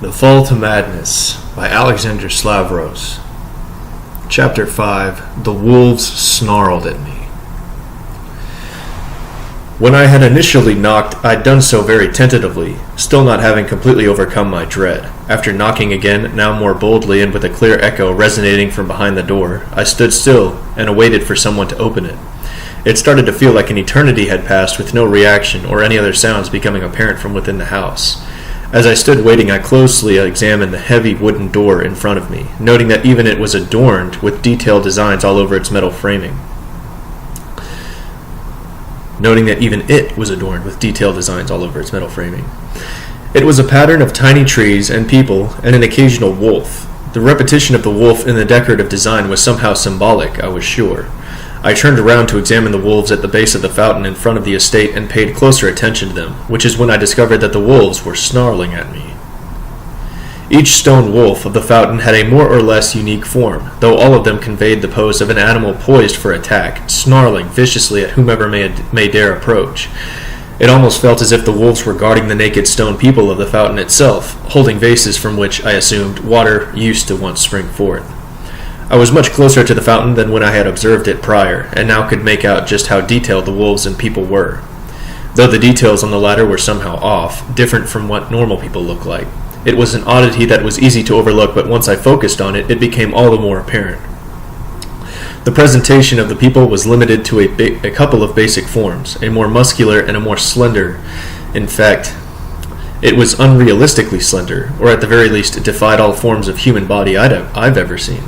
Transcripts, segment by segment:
The Fall to Madness by Alexander Slavros. Chapter 5. The Wolves Snarled at Me. When I had initially knocked, I'd done so very tentatively, still not having completely overcome my dread. After knocking again, now more boldly and with a clear echo resonating from behind the door, I stood still and awaited for someone to open it. It started to feel like an eternity had passed with no reaction or any other sounds becoming apparent from within the house. As I stood waiting, I closely examined the heavy wooden door in front of me, noting that even it was adorned with detailed designs all over its metal framing. It was a pattern of tiny trees and people and an occasional wolf. The repetition of the wolf in the decorative design was somehow symbolic, I was sure. I turned around to examine the wolves at the base of the fountain in front of the estate and paid closer attention to them, which is when I discovered that the wolves were snarling at me. Each stone wolf of the fountain had a more or less unique form, though all of them conveyed the pose of an animal poised for attack, snarling viciously at whomever may dare approach. It almost felt as if the wolves were guarding the naked stone people of the fountain itself, holding vases from which, I assumed, water used to once spring forth. I was much closer to the fountain than when I had observed it prior, and now could make out just how detailed the wolves and people were, though the details on the latter were somehow off, different from what normal people look like. It was an oddity that was easy to overlook, but once I focused on it, it became all the more apparent. The presentation of the people was limited to a couple of basic forms, a more muscular and a more slender. In fact, it was unrealistically slender, or at the very least it defied all forms of human body I've ever seen.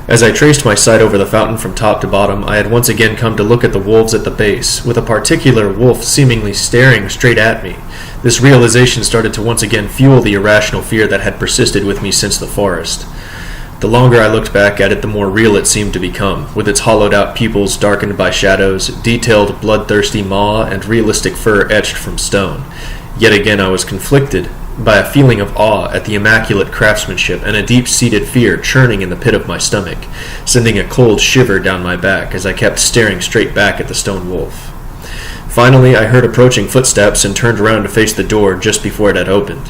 As I traced my sight over the fountain from top to bottom, I had once again come to look at the wolves at the base, with a particular wolf seemingly staring straight at me. This realization started to once again fuel the irrational fear that had persisted with me since the forest. The longer I looked back at it, the more real it seemed to become, with its hollowed-out pupils darkened by shadows, detailed bloodthirsty maw, and realistic fur etched from stone. Yet again I was conflicted by a feeling of awe at the immaculate craftsmanship and a deep-seated fear churning in the pit of my stomach, sending a cold shiver down my back as I kept staring straight back at the stone wolf. Finally, I heard approaching footsteps and turned around to face the door just before it had opened.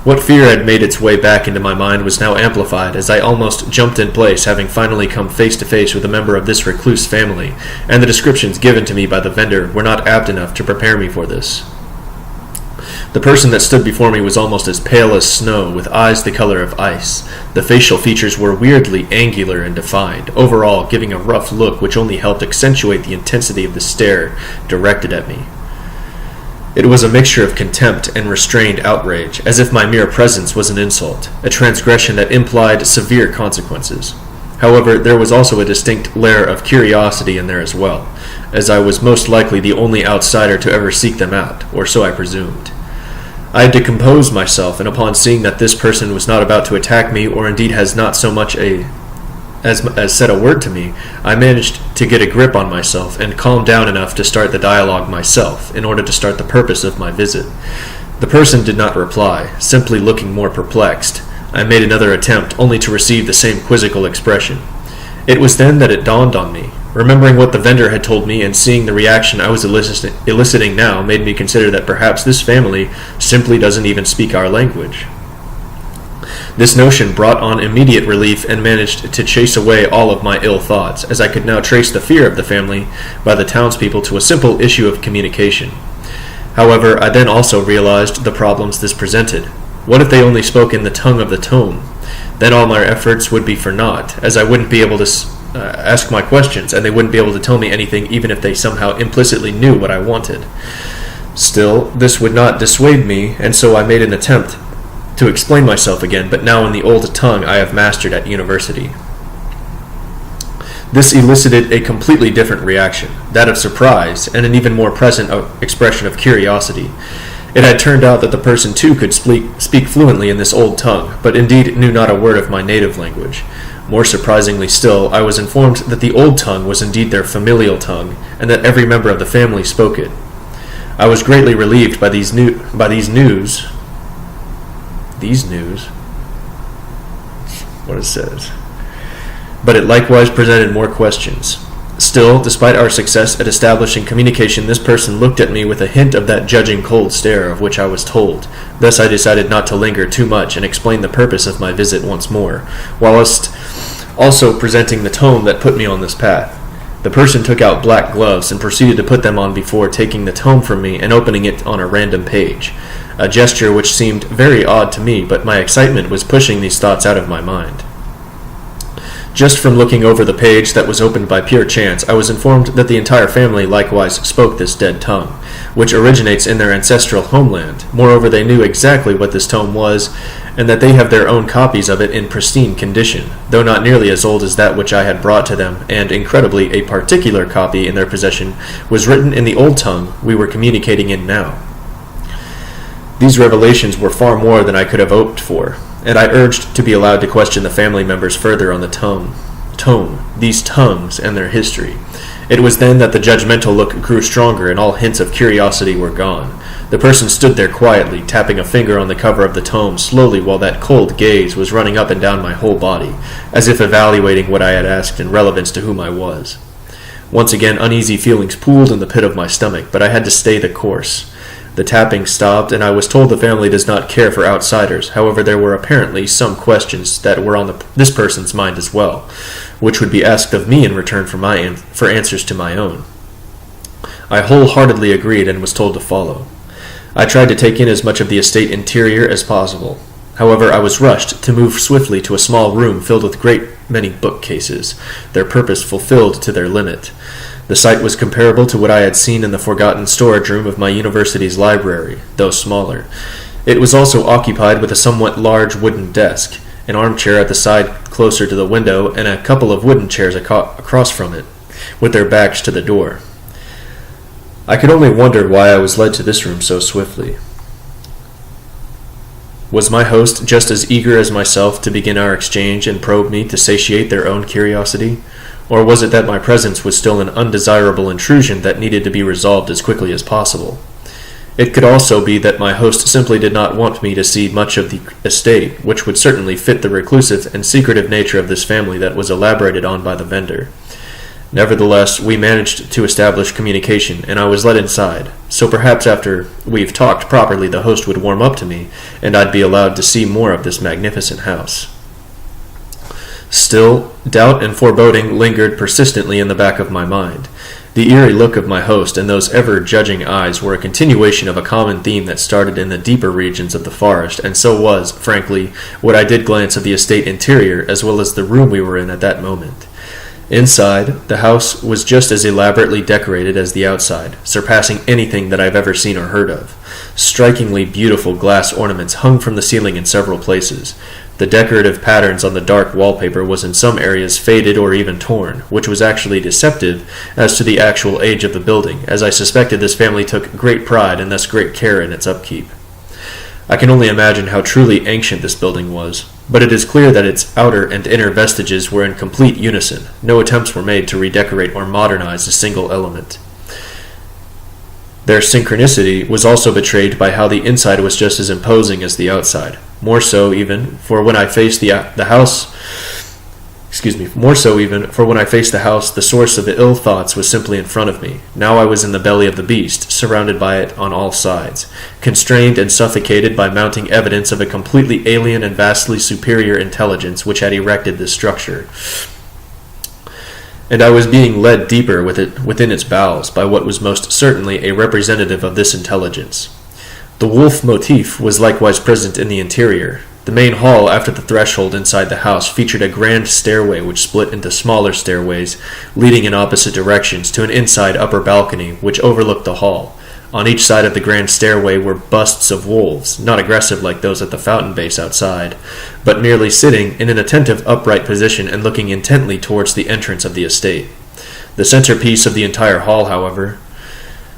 What fear had made its way back into my mind was now amplified as I almost jumped in place, having finally come face to face with a member of this recluse family, and the descriptions given to me by the vendor were not apt enough to prepare me for this. The person that stood before me was almost as pale as snow, with eyes the color of ice. The facial features were weirdly angular and defined, overall giving a rough look which only helped accentuate the intensity of the stare directed at me. It was a mixture of contempt and restrained outrage, as if my mere presence was an insult, a transgression that implied severe consequences. However, there was also a distinct layer of curiosity in there as well, as I was most likely the only outsider to ever seek them out, or so I presumed. I had to compose myself, and upon seeing that this person was not about to attack me, or indeed has not so much as said a word to me, I managed to get a grip on myself and calm down enough to start the dialogue myself, in order to start the purpose of my visit. The person did not reply, simply looking more perplexed. I made another attempt, only to receive the same quizzical expression. It was then that it dawned on me. Remembering what the vendor had told me and seeing the reaction I was eliciting now made me consider that perhaps this family simply doesn't even speak our language. This notion brought on immediate relief and managed to chase away all of my ill thoughts, as I could now trace the fear of the family by the townspeople to a simple issue of communication. However, I then also realized the problems this presented. What if they only spoke in the tongue of the tome? Then all my efforts would be for naught, as I wouldn't be able to ask my questions, and they wouldn't be able to tell me anything even if they somehow implicitly knew what I wanted. Still, this would not dissuade me, and so I made an attempt to explain myself again, but now in the old tongue I have mastered at university. This elicited a completely different reaction, that of surprise, and an even more present expression of curiosity. It had turned out that the person too could speak fluently in this old tongue, but indeed knew not a word of my native language. More surprisingly still, I was informed that the old tongue was indeed their familial tongue, and that every member of the family spoke it. I was greatly relieved by these news. What it says. But it likewise presented more questions. Still, despite our success at establishing communication, this person looked at me with a hint of that judging cold stare of which I was told. Thus I decided not to linger too much and explain the purpose of my visit once more, whilst also presenting the tome that put me on this path. The person took out black gloves and proceeded to put them on before taking the tome from me and opening it on a random page, a gesture which seemed very odd to me, but my excitement was pushing these thoughts out of my mind. Just from looking over the page that was opened by pure chance, I was informed that the entire family likewise spoke this dead tongue, which originates in their ancestral homeland. Moreover, they knew exactly what this tome was, and that they have their own copies of it in pristine condition, though not nearly as old as that which I had brought to them, and, incredibly, a particular copy in their possession was written in the old tongue we were communicating in now. These revelations were far more than I could have hoped for, and I urged to be allowed to question the family members further on the tome, these tongues, and their history. It was then that the judgmental look grew stronger and all hints of curiosity were gone. The person stood there quietly, tapping a finger on the cover of the tome slowly while that cold gaze was running up and down my whole body, as if evaluating what I had asked in relevance to whom I was. Once again, uneasy feelings pooled in the pit of my stomach, but I had to stay the course. The tapping stopped, and I was told the family does not care for outsiders. However, there were apparently some questions that were on this person's mind as well, which would be asked of me in return for answers to my own. I wholeheartedly agreed and was told to follow. I tried to take in as much of the estate interior as possible. However, I was rushed to move swiftly to a small room filled with great many bookcases, their purpose fulfilled to their limit. The sight was comparable to what I had seen in the forgotten storage room of my university's library, though smaller. It was also occupied with a somewhat large wooden desk, an armchair at the side closer to the window, and a couple of wooden chairs across from it, with their backs to the door. I could only wonder why I was led to this room so swiftly. Was my host just as eager as myself to begin our exchange and probe me to satiate their own curiosity? Or was it that my presence was still an undesirable intrusion that needed to be resolved as quickly as possible? It could also be that my host simply did not want me to see much of the estate, which would certainly fit the reclusive and secretive nature of this family that was elaborated on by the vendor. Nevertheless, we managed to establish communication, and I was led inside, so perhaps after we've talked properly the host would warm up to me, and I'd be allowed to see more of this magnificent house. Still, doubt and foreboding lingered persistently in the back of my mind. The eerie look of my host and those ever-judging eyes were a continuation of a common theme that started in the deeper regions of the forest, and so was, frankly, what I did glance of the estate interior as well as the room we were in at that moment. Inside, the house was just as elaborately decorated as the outside, surpassing anything that I've ever seen or heard of. Strikingly beautiful glass ornaments hung from the ceiling in several places. The decorative patterns on the dark wallpaper was in some areas faded or even torn, which was actually deceptive as to the actual age of the building, as I suspected this family took great pride and thus great care in its upkeep. I can only imagine how truly ancient this building was, but it is clear that its outer and inner vestiges were in complete unison. No attempts were made to redecorate or modernize a single element. Their synchronicity was also betrayed by how the inside was just as imposing as the outside. More so even, for when I faced the house, the source of the ill thoughts was simply in front of me. Now I was in the belly of the beast, surrounded by it on all sides, constrained and suffocated by mounting evidence of a completely alien and vastly superior intelligence which had erected this structure. And I was being led deeper within its bowels by what was most certainly a representative of this intelligence. The wolf motif was likewise present in the interior. The main hall after the threshold inside the house featured a grand stairway which split into smaller stairways leading in opposite directions to an inside upper balcony which overlooked the hall. On each side of the grand stairway were busts of wolves, not aggressive like those at the fountain base outside, but merely sitting in an attentive upright position and looking intently towards the entrance of the estate. The centerpiece of the entire hall, however,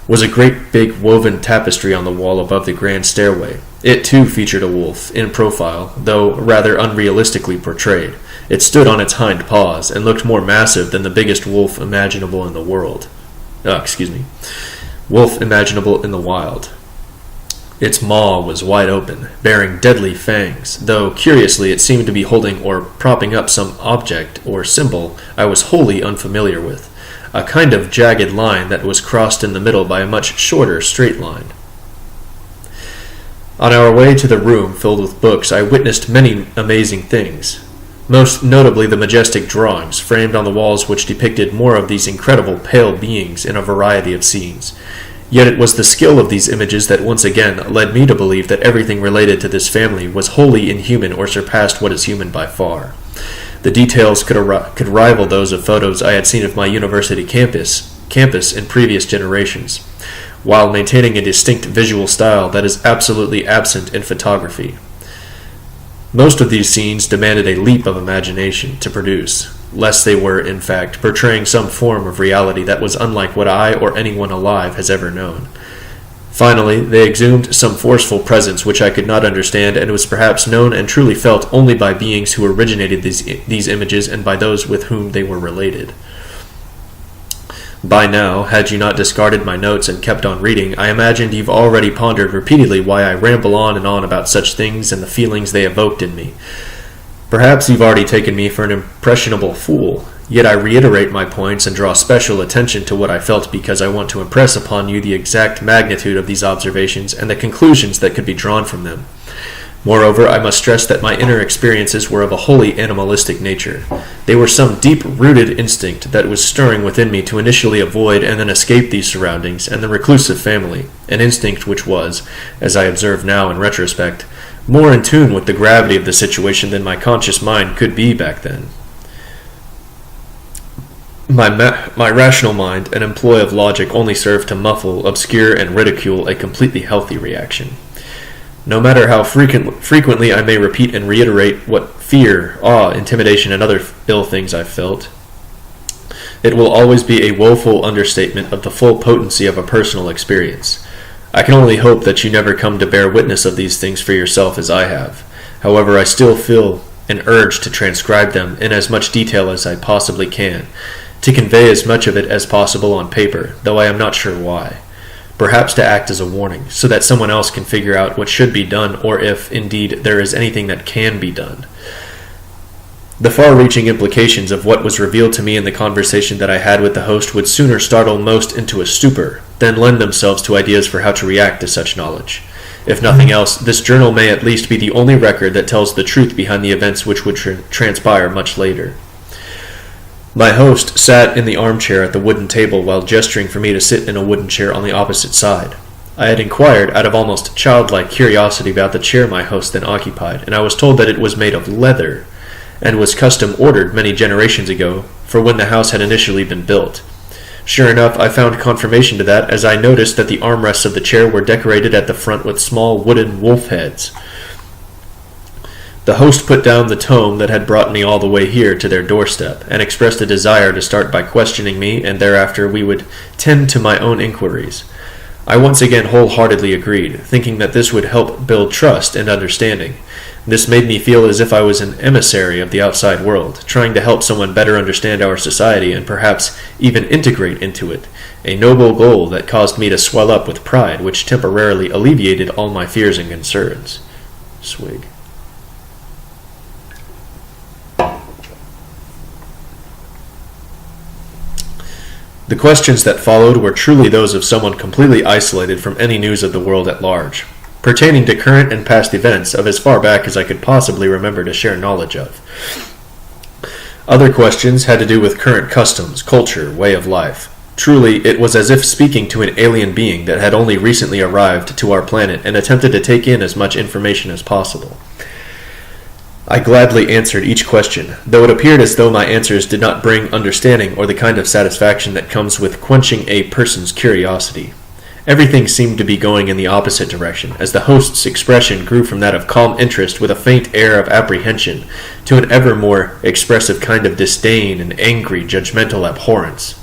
was a great big woven tapestry on the wall above the grand stairway. It too featured a wolf, in profile, though rather unrealistically portrayed. It stood on its hind paws and looked more massive than the biggest wolf imaginable in the world. Wolf imaginable in the wild. Its maw was wide open, bearing deadly fangs, though curiously it seemed to be holding or propping up some object or symbol I was wholly unfamiliar with. a kind of jagged line that was crossed in the middle by a much shorter straight line. On our way to the room filled with books, I witnessed many amazing things, most notably the majestic drawings framed on the walls which depicted more of these incredible pale beings in a variety of scenes. Yet it was the skill of these images that once again led me to believe that everything related to this family was wholly inhuman or surpassed what is human by far. The details could rival those of photos I had seen of my university campus in previous generations, while maintaining a distinct visual style that is absolutely absent in photography. Most of these scenes demanded a leap of imagination to produce, lest they were, in fact, portraying some form of reality that was unlike what I or anyone alive has ever known. Finally, they exhumed some forceful presence which I could not understand and was perhaps known and truly felt only by beings who originated these images and by those with whom they were related. By now, had you not discarded my notes and kept on reading, I imagined you've already pondered repeatedly why I ramble on and on about such things and the feelings they evoked in me. Perhaps you've already taken me for an impressionable fool, yet I reiterate my points and draw special attention to what I felt because I want to impress upon you the exact magnitude of these observations and the conclusions that could be drawn from them. Moreover, I must stress that my inner experiences were of a wholly animalistic nature. They were some deep-rooted instinct that was stirring within me to initially avoid and then escape these surroundings and the reclusive family, an instinct which was, as I observe now in retrospect, more in tune with the gravity of the situation than my conscious mind could be back then. My rational mind and employ of logic only served to muffle, obscure, and ridicule a completely healthy reaction. No matter how frequently I may repeat and reiterate what fear, awe, intimidation, and other ill things I've felt, it will always be a woeful understatement of the full potency of a personal experience. I can only hope that you never come to bear witness of these things for yourself as I have. However, I still feel an urge to transcribe them in as much detail as I possibly can, to convey as much of it as possible on paper, though I am not sure why. Perhaps to act as a warning, so that someone else can figure out what should be done or if, indeed, there is anything that can be done. The far-reaching implications of what was revealed to me in the conversation that I had with the host would sooner startle most into a stupor than lend themselves to ideas for how to react to such knowledge. If nothing else, this journal may at least be the only record that tells the truth behind the events which would transpire much later. My host sat in the armchair at the wooden table while gesturing for me to sit in a wooden chair on the opposite side. I had inquired out of almost childlike curiosity about the chair my host then occupied, and I was told that it was made of leather, and was custom ordered many generations ago for when the house had initially been built. Sure enough, I found confirmation to that as I noticed that the armrests of the chair were decorated at the front with small wooden wolf heads. The host put down the tome that had brought me all the way here to their doorstep, and expressed a desire to start by questioning me, and thereafter we would tend to my own inquiries. I once again wholeheartedly agreed, thinking that this would help build trust and understanding. This made me feel as if I was an emissary of the outside world, trying to help someone better understand our society and perhaps even integrate into it, a noble goal that caused me to swell up with pride, which temporarily alleviated all my fears and concerns. Swig. The questions that followed were truly those of someone completely isolated from any news of the world at large, pertaining to current and past events of as far back as I could possibly remember to share knowledge of. Other questions had to do with current customs, culture, way of life. Truly, it was as if speaking to an alien being that had only recently arrived to our planet and attempted to take in as much information as possible. I gladly answered each question, though it appeared as though my answers did not bring understanding or the kind of satisfaction that comes with quenching a person's curiosity. Everything seemed to be going in the opposite direction, as the host's expression grew from that of calm interest with a faint air of apprehension to an ever more expressive kind of disdain and angry, judgmental abhorrence.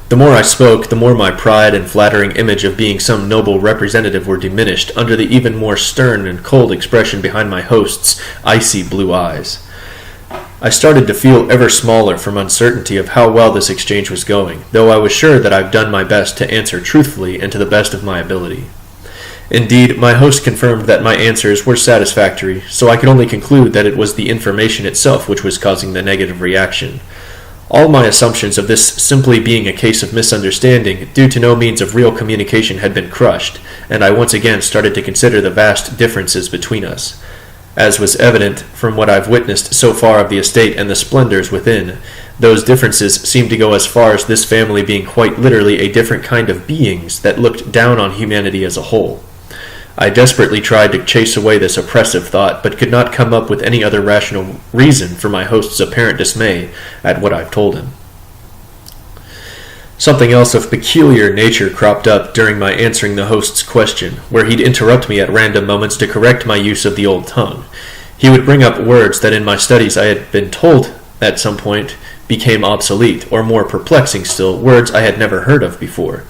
The more I spoke, the more my pride and flattering image of being some noble representative were diminished under the even more stern and cold expression behind my host's icy blue eyes. I started to feel ever smaller from uncertainty of how well this exchange was going, though I was sure that I've done my best to answer truthfully and to the best of my ability. Indeed, my host confirmed that my answers were satisfactory, so I could only conclude that it was the information itself which was causing the negative reaction. All my assumptions of this simply being a case of misunderstanding, due to no means of real communication, had been crushed, and I once again started to consider the vast differences between us. As was evident from what I've witnessed so far of the estate and the splendors within, those differences seemed to go as far as this family being quite literally a different kind of beings that looked down on humanity as a whole. I desperately tried to chase away this oppressive thought, but could not come up with any other rational reason for my host's apparent dismay at what I've told him. Something else of peculiar nature cropped up during my answering the host's question, where he'd interrupt me at random moments to correct my use of the old tongue. He would bring up words that in my studies I had been told at some point became obsolete, or more perplexing still, words I had never heard of before.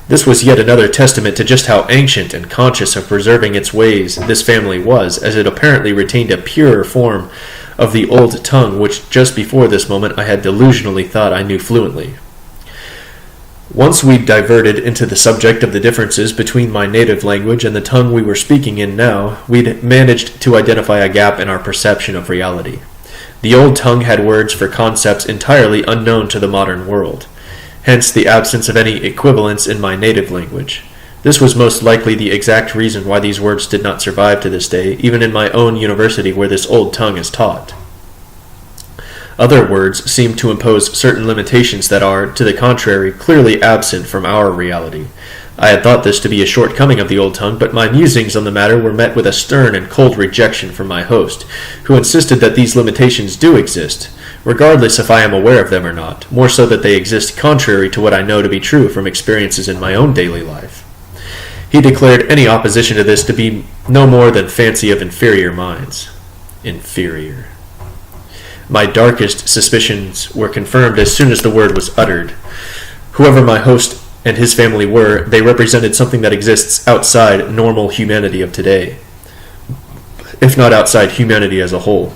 This was yet another testament to just how ancient and conscious of preserving its ways this family was, as it apparently retained a purer form of the old tongue which just before this moment I had delusionally thought I knew fluently. Once we'd diverted into the subject of the differences between my native language and the tongue we were speaking in now, we'd managed to identify a gap in our perception of reality. The old tongue had words for concepts entirely unknown to the modern world. Hence the absence of any equivalence in my native language. This was most likely the exact reason why these words did not survive to this day, even in my own university where this old tongue is taught. Other words seem to impose certain limitations that are, to the contrary, clearly absent from our reality. I had thought this to be a shortcoming of the old tongue, but my musings on the matter were met with a stern and cold rejection from my host, who insisted that these limitations do exist, regardless if I am aware of them or not, more so that they exist contrary to what I know to be true from experiences in my own daily life. He declared any opposition to this to be no more than fancy of inferior minds. Inferior. My darkest suspicions were confirmed as soon as the word was uttered. Whoever my host and his family were, they represented something that exists outside normal humanity of today, if not outside humanity as a whole.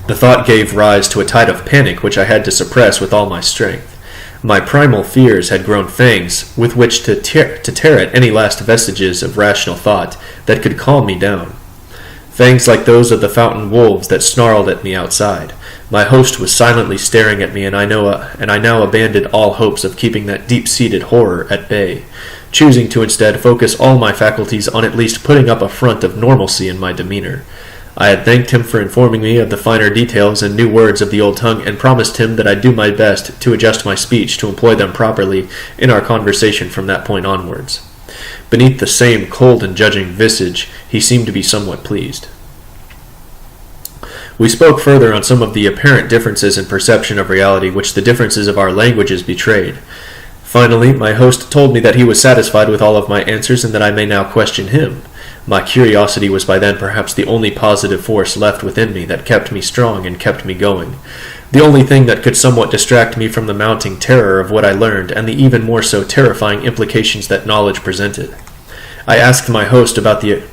The thought gave rise to a tide of panic which I had to suppress with all my strength. My primal fears had grown fangs with which to tear at any last vestiges of rational thought that could calm me down. Fangs like those of the fountain wolves that snarled at me outside. My host was silently staring at me, and I now abandoned all hopes of keeping that deep-seated horror at bay, choosing to instead focus all my faculties on at least putting up a front of normalcy in my demeanor. I had thanked him for informing me of the finer details and new words of the old tongue, and promised him that I'd do my best to adjust my speech to employ them properly in our conversation from that point onwards. Beneath the same cold and judging visage, he seemed to be somewhat pleased. We spoke further on some of the apparent differences in perception of reality which the differences of our languages betrayed. Finally, my host told me that he was satisfied with all of my answers and that I may now question him. My curiosity was by then perhaps the only positive force left within me that kept me strong and kept me going. The only thing that could somewhat distract me from the mounting terror of what I learned and the even more so terrifying implications that knowledge presented. I asked my host about the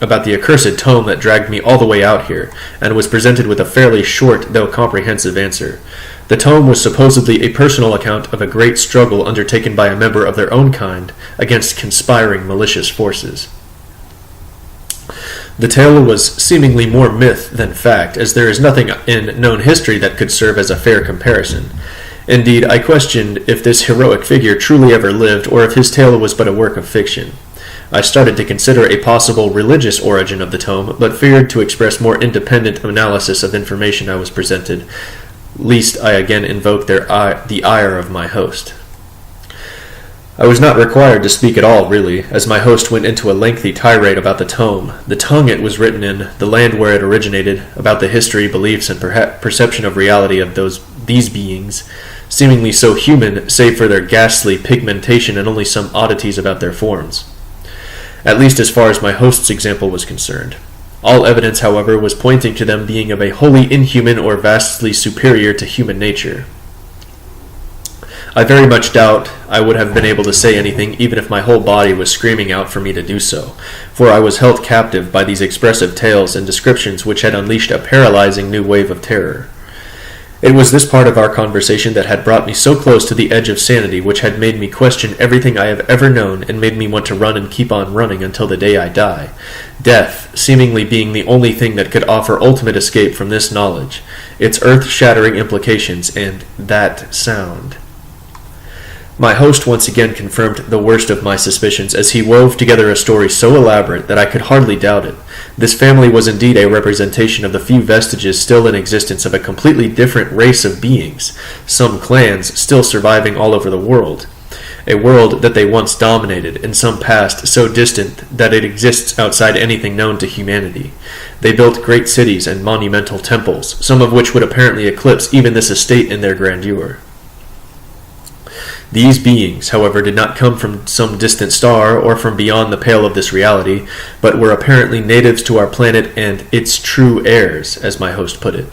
accursed tome that dragged me all the way out here, and was presented with a fairly short though comprehensive answer. The tome was supposedly a personal account of a great struggle undertaken by a member of their own kind against conspiring malicious forces. The tale was seemingly more myth than fact, as there is nothing in known history that could serve as a fair comparison. Indeed, I questioned if this heroic figure truly ever lived, or if his tale was but a work of fiction. I started to consider a possible religious origin of the tome, but feared to express more independent analysis of information I was presented, lest I again invoke the ire of my host. I was not required to speak at all, really, as my host went into a lengthy tirade about the tome, the tongue it was written in, the land where it originated, about the history, beliefs, and perception of reality of these beings, seemingly so human save for their ghastly pigmentation and only some oddities about their forms. At least as far as my host's example was concerned. All evidence, however, was pointing to them being of a wholly inhuman or vastly superior to human nature. I very much doubt I would have been able to say anything even if my whole body was screaming out for me to do so, for I was held captive by these expressive tales and descriptions which had unleashed a paralyzing new wave of terror. It was this part of our conversation that had brought me so close to the edge of sanity, which had made me question everything I have ever known and made me want to run and keep on running until the day I die. Death seemingly being the only thing that could offer ultimate escape from this knowledge, its earth-shattering implications, and that sound. My host once again confirmed the worst of my suspicions as he wove together a story so elaborate that I could hardly doubt it. This family was indeed a representation of the few vestiges still in existence of a completely different race of beings, some clans still surviving all over the world. A world that they once dominated, in some past so distant that it exists outside anything known to humanity. They built great cities and monumental temples, some of which would apparently eclipse even this estate in their grandeur. These beings, however, did not come from some distant star or from beyond the pale of this reality, but were apparently natives to our planet and its true heirs, as my host put it.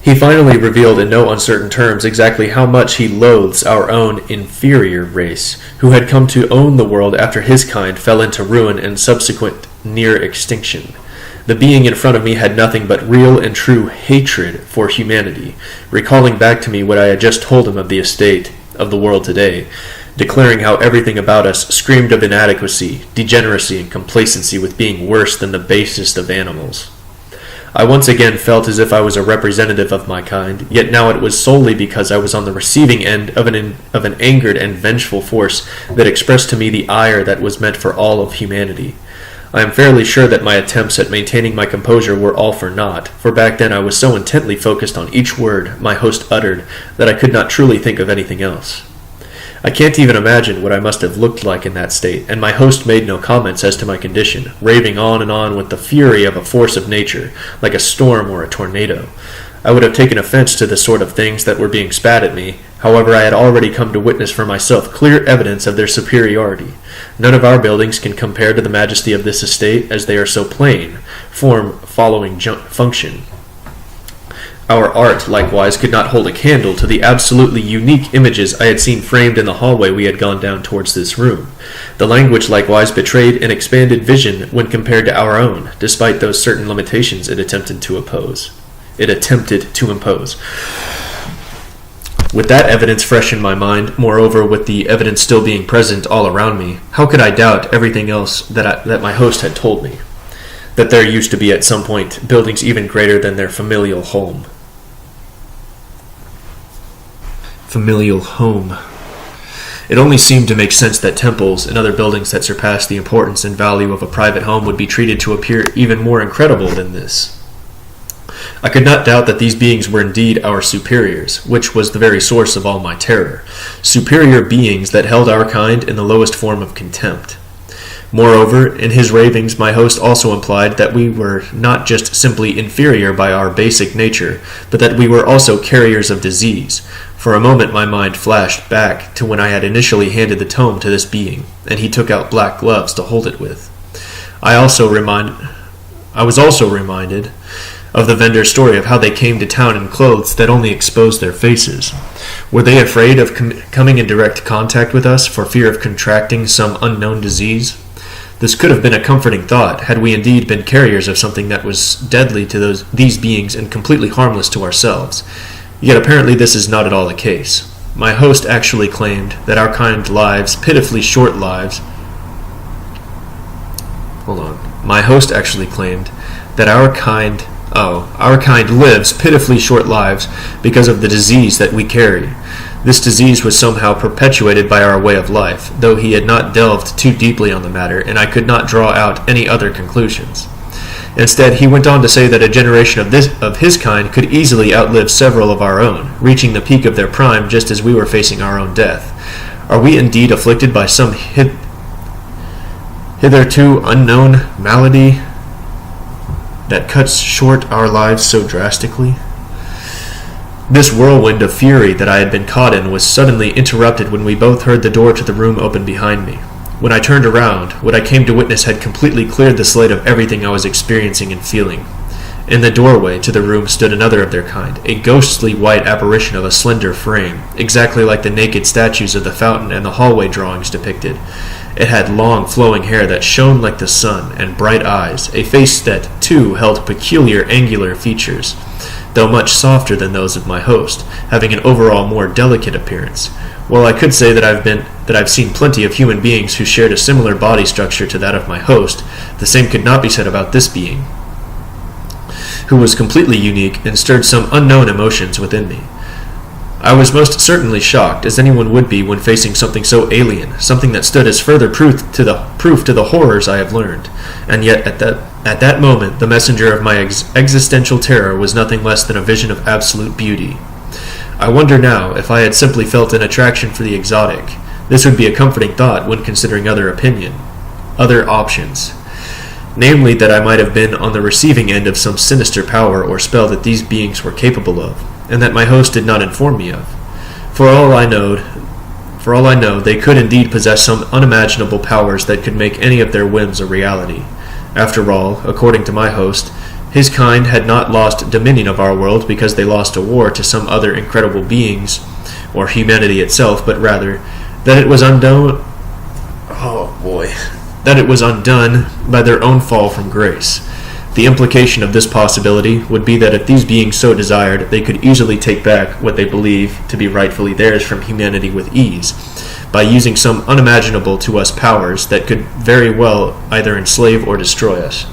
He finally revealed in no uncertain terms exactly how much he loathes our own inferior race, who had come to own the world after his kind fell into ruin and subsequent near extinction. The being in front of me had nothing but real and true hatred for humanity, recalling back to me what I had just told him of the estate of the world today, declaring how everything about us screamed of inadequacy, degeneracy, and complacency with being worse than the basest of animals. I once again felt as if I was a representative of my kind, yet now it was solely because I was on the receiving end of an angered and vengeful force that expressed to me the ire that was meant for all of humanity. I am fairly sure that my attempts at maintaining my composure were all for naught, for back then I was so intently focused on each word my host uttered that I could not truly think of anything else. I can't even imagine what I must have looked like in that state, and my host made no comments as to my condition, raving on and on with the fury of a force of nature, like a storm or a tornado. I would have taken offense to the sort of things that were being spat at me. However, I had already come to witness for myself clear evidence of their superiority. None of our buildings can compare to the majesty of this estate, as they are so plain, form following function. Our art, likewise, could not hold a candle to the absolutely unique images I had seen framed in the hallway we had gone down towards this room. The language, likewise, betrayed an expanded vision when compared to our own, despite those certain limitations it attempted to impose. With that evidence fresh in my mind, moreover with the evidence still being present all around me, how could I doubt everything else that my host had told me? That there used to be at some point buildings even greater than their familial home. Familial home. It only seemed to make sense that temples and other buildings that surpassed the importance and value of a private home would be treated to appear even more incredible than this. I could not doubt that these beings were indeed our superiors, which was the very source of all my terror. Superior beings that held our kind in the lowest form of contempt. Moreover, in his ravings, my host also implied that we were not just simply inferior by our basic nature, but that we were also carriers of disease. For a moment my mind flashed back to when I had initially handed the tome to this being, and he took out black gloves to hold it with. I was also reminded of the vendor's story of how they came to town in clothes that only exposed their faces. Were they afraid of coming in direct contact with us for fear of contracting some unknown disease? This could have been a comforting thought, had we indeed been carriers of something that was deadly to these beings and completely harmless to ourselves. Yet apparently this is not at all the case. My host actually claimed that our kind lives, pitifully short lives... My host actually claimed that our kind lives pitifully short lives because of the disease that we carry. This disease was somehow perpetuated by our way of life, though he had not delved too deeply on the matter, and I could not draw out any other conclusions. Instead, he went on to say that a generation of his kind could easily outlive several of our own, reaching the peak of their prime just as we were facing our own death. Are we indeed afflicted by some hitherto unknown malady that cuts short our lives so drastically? This whirlwind of fury that I had been caught in was suddenly interrupted when we both heard the door to the room open behind me. When I turned around, what I came to witness had completely cleared the slate of everything I was experiencing and feeling. In the doorway to the room stood another of their kind, a ghostly white apparition of a slender frame, exactly like the naked statues of the fountain and the hallway drawings depicted. It had long, flowing hair that shone like the sun, and bright eyes, a face that, too, held peculiar angular features. though much softer than those of my host, having an overall more delicate appearance. While I could say that I've seen plenty of human beings who shared a similar body structure to that of my host, the same could not be said about this being, who was completely unique and stirred some unknown emotions within me. I was most certainly shocked, as anyone would be when facing something so alien, something that stood as further proof to the horrors I have learned. And yet, at that moment, the messenger of my existential terror was nothing less than a vision of absolute beauty. I wonder now if I had simply felt an attraction for the exotic. This would be a comforting thought when considering other options. Namely, that I might have been on the receiving end of some sinister power or spell that these beings were capable of, and that my host did not inform me of. For all I know, they could indeed possess some unimaginable powers that could make any of their whims a reality. After all, according to my host, his kind had not lost dominion of our world because they lost a war to some other incredible beings, or humanity itself, but rather that it was undone by their own fall from grace. The implication of this possibility would be that if these beings so desired, they could easily take back what they believe to be rightfully theirs from humanity with ease, by using some unimaginable to us powers that could very well either enslave or destroy us.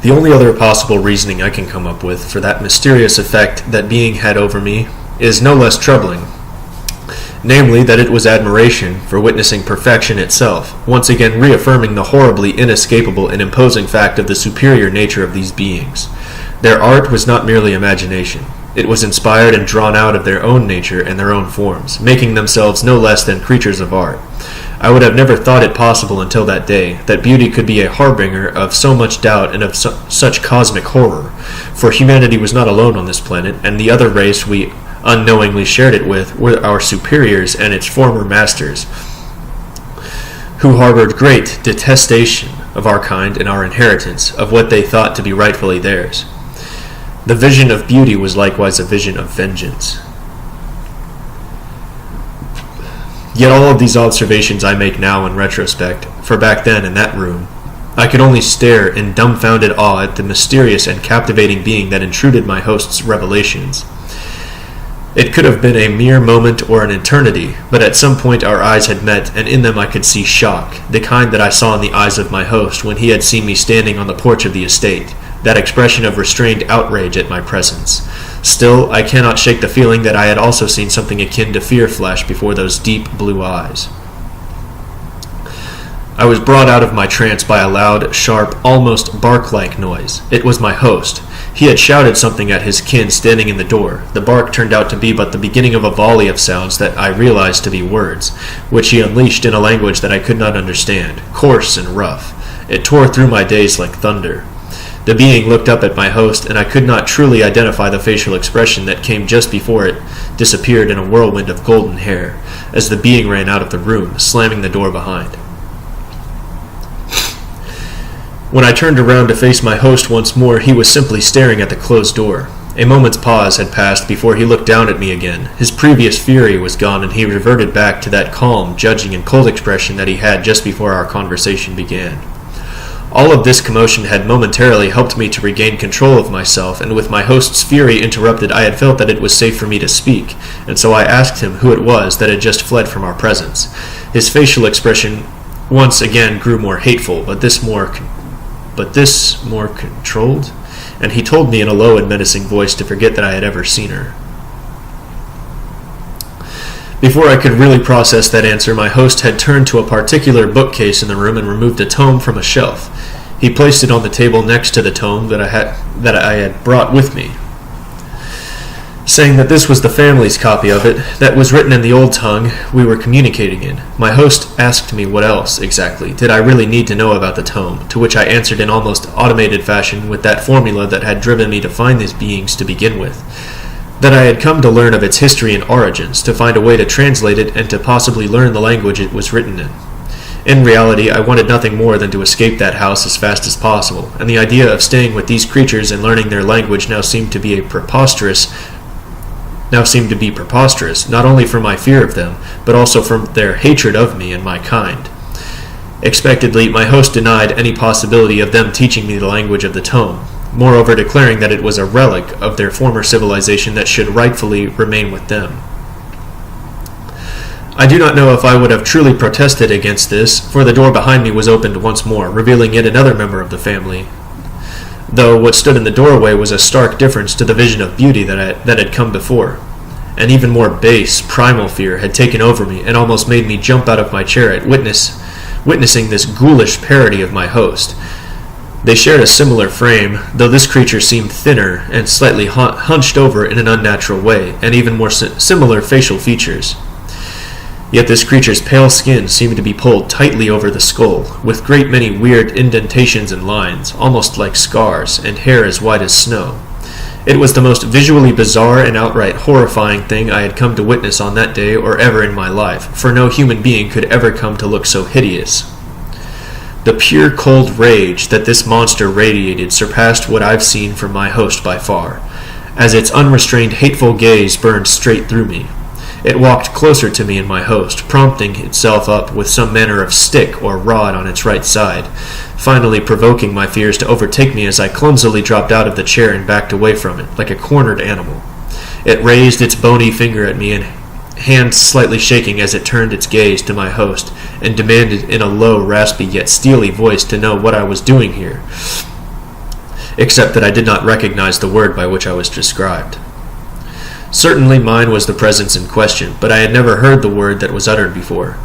The only other possible reasoning I can come up with for that mysterious effect that being had over me is no less troubling. Namely, that it was admiration for witnessing perfection itself, once again reaffirming the horribly inescapable and imposing fact of the superior nature of these beings. Their art was not merely imagination. It was inspired and drawn out of their own nature and their own forms, making themselves no less than creatures of art. I would have never thought it possible until that day that beauty could be a harbinger of so much doubt and of such cosmic horror, for humanity was not alone on this planet, and the other race we unknowingly shared it with were our superiors and its former masters, who harbored great detestation of our kind and our inheritance, of what they thought to be rightfully theirs. The vision of beauty was likewise a vision of vengeance. Yet all of these observations I make now in retrospect, for back then in that room, I could only stare in dumbfounded awe at the mysterious and captivating being that intruded my host's revelations. It could have been a mere moment or an eternity, but at some point our eyes had met, and in them I could see shock, the kind that I saw in the eyes of my host when he had seen me standing on the porch of the estate, that expression of restrained outrage at my presence. Still, I cannot shake the feeling that I had also seen something akin to fear flash before those deep blue eyes. I was brought out of my trance by a loud, sharp, almost bark-like noise. It was my host. He had shouted something at his kin standing in the door. The bark turned out to be but the beginning of a volley of sounds that I realized to be words, which he unleashed in a language that I could not understand, coarse and rough. It tore through my days like thunder. The being looked up at my host, and I could not truly identify the facial expression that came just before it disappeared in a whirlwind of golden hair, as the being ran out of the room, slamming the door behind. When I turned around to face my host once more, he was simply staring at the closed door. A moment's pause had passed before he looked down at me again. His previous fury was gone, and he reverted back to that calm, judging, and cold expression that he had just before our conversation began. All of this commotion had momentarily helped me to regain control of myself, and with my host's fury interrupted, I had felt that it was safe for me to speak, and so I asked him who it was that had just fled from our presence. His facial expression once again grew more hateful, but this more controlled, and he told me in a low and menacing voice to forget that I had ever seen her. Before I could really process that answer, my host had turned to a particular bookcase in the room and removed a tome from a shelf. He placed it on the table next to the tome that I had brought with me, saying that this was the family's copy of it, that was written in the old tongue we were communicating in. My host asked me what else, exactly, did I really need to know about the tome, to which I answered in almost automated fashion with that formula that had driven me to find these beings to begin with, that I had come to learn of its history and origins, to find a way to translate it, and to possibly learn the language it was written in. In reality, I wanted nothing more than to escape that house as fast as possible, and the idea of staying with these creatures and learning their language now seemed to be a preposterous now seemed to be preposterous, not only from my fear of them, but also from their hatred of me and my kind. Expectedly, my host denied any possibility of them teaching me the language of the tome, moreover declaring that it was a relic of their former civilization that should rightfully remain with them. I do not know if I would have truly protested against this, for the door behind me was opened once more, revealing yet another member of the family, though what stood in the doorway was a stark difference to the vision of beauty that had come before. An even more base, primal fear had taken over me and almost made me jump out of my chair at witnessing this ghoulish parody of my host. They shared a similar frame, though this creature seemed thinner and slightly hunched over in an unnatural way, and even more similar facial features. Yet this creature's pale skin seemed to be pulled tightly over the skull, with great many weird indentations and lines, almost like scars, and hair as white as snow. It was the most visually bizarre and outright horrifying thing I had come to witness on that day or ever in my life, for no human being could ever come to look so hideous. The pure cold rage that this monster radiated surpassed what I've seen from my host by far, as its unrestrained hateful gaze burned straight through me. It walked closer to me and my host, prompting itself up with some manner of stick or rod on its right side, finally provoking my fears to overtake me as I clumsily dropped out of the chair and backed away from it, like a cornered animal. It raised its bony finger at me, and hand slightly shaking as it turned its gaze to my host, and demanded in a low, raspy, yet steely voice to know what I was doing here, except that I did not recognize the word by which I was described. Certainly mine was the presence in question, but I had never heard the word that was uttered before.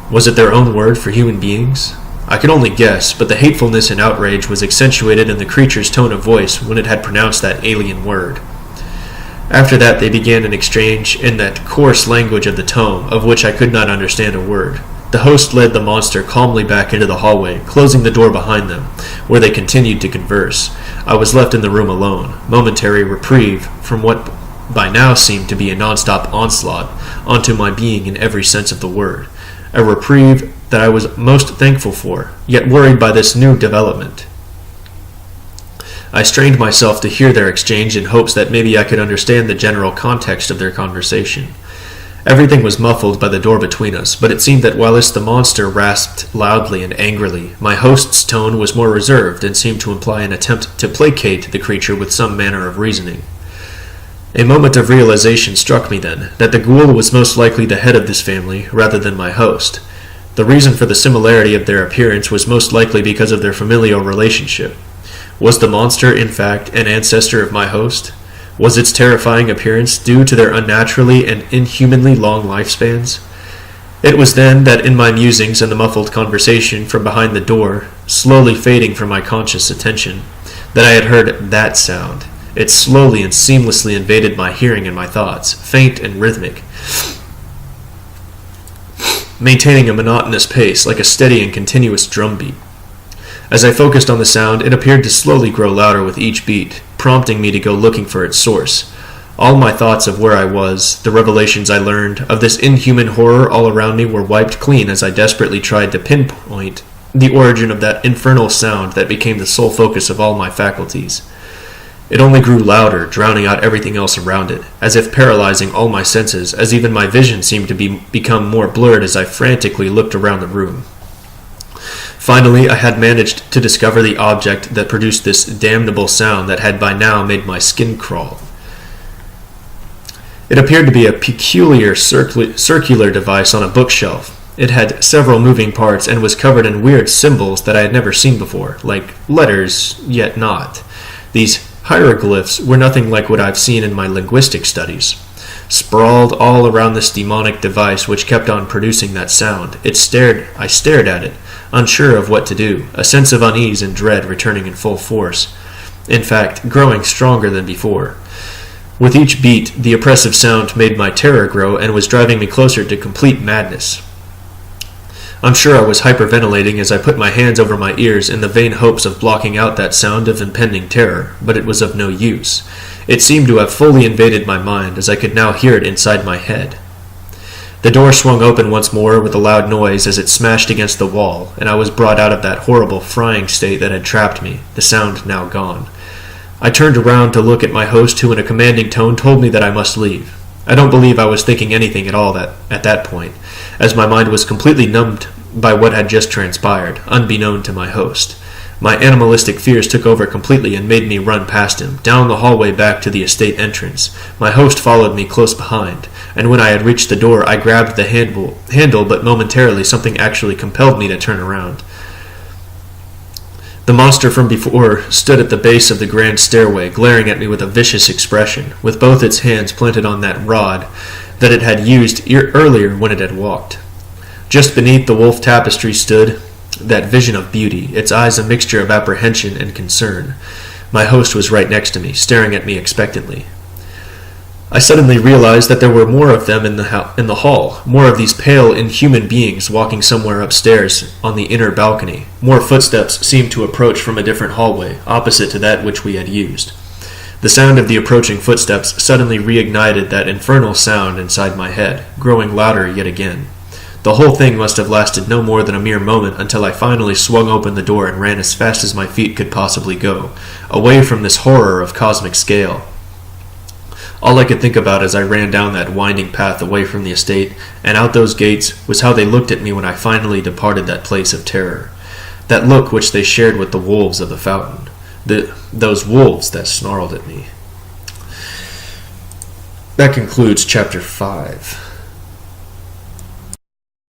Was it their own word for human beings? I could only guess, but the hatefulness and outrage was accentuated in the creature's tone of voice when it had pronounced that alien word. After that they began an exchange in that coarse language of the tome, of which I could not understand a word. The host led the monster calmly back into the hallway, closing the door behind them, where they continued to converse. I was left in the room alone, momentary reprieve from what by now seemed to be a non-stop onslaught onto my being in every sense of the word, a reprieve that I was most thankful for, yet worried by this new development. I strained myself to hear their exchange in hopes that maybe I could understand the general context of their conversation. Everything was muffled by the door between us, but it seemed that whilst the monster rasped loudly and angrily, my host's tone was more reserved and seemed to imply an attempt to placate the creature with some manner of reasoning. A moment of realization struck me then, that the ghoul was most likely the head of this family, rather than my host. The reason for the similarity of their appearance was most likely because of their familial relationship. Was the monster, in fact, an ancestor of my host? Was its terrifying appearance due to their unnaturally and inhumanly long lifespans? It was then that in my musings and the muffled conversation from behind the door, slowly fading from my conscious attention, that I had heard that sound. It slowly and seamlessly invaded my hearing and my thoughts, faint and rhythmic, maintaining a monotonous pace like a steady and continuous drumbeat. As I focused on the sound, it appeared to slowly grow louder with each beat, prompting me to go looking for its source. All my thoughts of where I was, the revelations I learned, of this inhuman horror all around me were wiped clean as I desperately tried to pinpoint the origin of that infernal sound that became the sole focus of all my faculties. It only grew louder, drowning out everything else around it, as if paralyzing all my senses, as even my vision seemed to become more blurred as I frantically looked around the room. Finally, I had managed to discover the object that produced this damnable sound that had by now made my skin crawl. It appeared to be a peculiar circular device on a bookshelf. It had several moving parts and was covered in weird symbols that I had never seen before, like letters, yet not. These hieroglyphs were nothing like what I've seen in my linguistic studies. Sprawled all around this demonic device which kept on producing that sound, I stared at it, unsure of what to do, a sense of unease and dread returning in full force. In fact, growing stronger than before. With each beat, the oppressive sound made my terror grow and was driving me closer to complete madness. I'm sure I was hyperventilating as I put my hands over my ears in the vain hopes of blocking out that sound of impending terror, but it was of no use. It seemed to have fully invaded my mind, as I could now hear it inside my head. The door swung open once more with a loud noise as it smashed against the wall, and I was brought out of that horrible frying state that had trapped me, the sound now gone. I turned around to look at my host, who in a commanding tone told me that I must leave. I don't believe I was thinking anything at all at that point, as my mind was completely numbed by what had just transpired, unbeknown to my host. My animalistic fears took over completely and made me run past him, down the hallway back to the estate entrance. My host followed me close behind, and when I had reached the door, I grabbed the handle, but momentarily something actually compelled me to turn around. The monster from before stood at the base of the grand stairway, glaring at me with a vicious expression, with both its hands planted on that rod that it had used earlier when it had walked. Just beneath the wolf tapestry stood that vision of beauty, its eyes a mixture of apprehension and concern. My host was right next to me, staring at me expectantly. I suddenly realized that there were more of them in the hall, more of these pale, inhuman beings walking somewhere upstairs on the inner balcony. More footsteps seemed to approach from a different hallway, opposite to that which we had used. The sound of the approaching footsteps suddenly reignited that infernal sound inside my head, growing louder yet again. The whole thing must have lasted no more than a mere moment until I finally swung open the door and ran as fast as my feet could possibly go, away from this horror of cosmic scale. All I could think about as I ran down that winding path away from the estate and out those gates was how they looked at me when I finally departed that place of terror. That look which they shared with the wolves of the fountain. Those wolves that snarled at me. That concludes Chapter 5.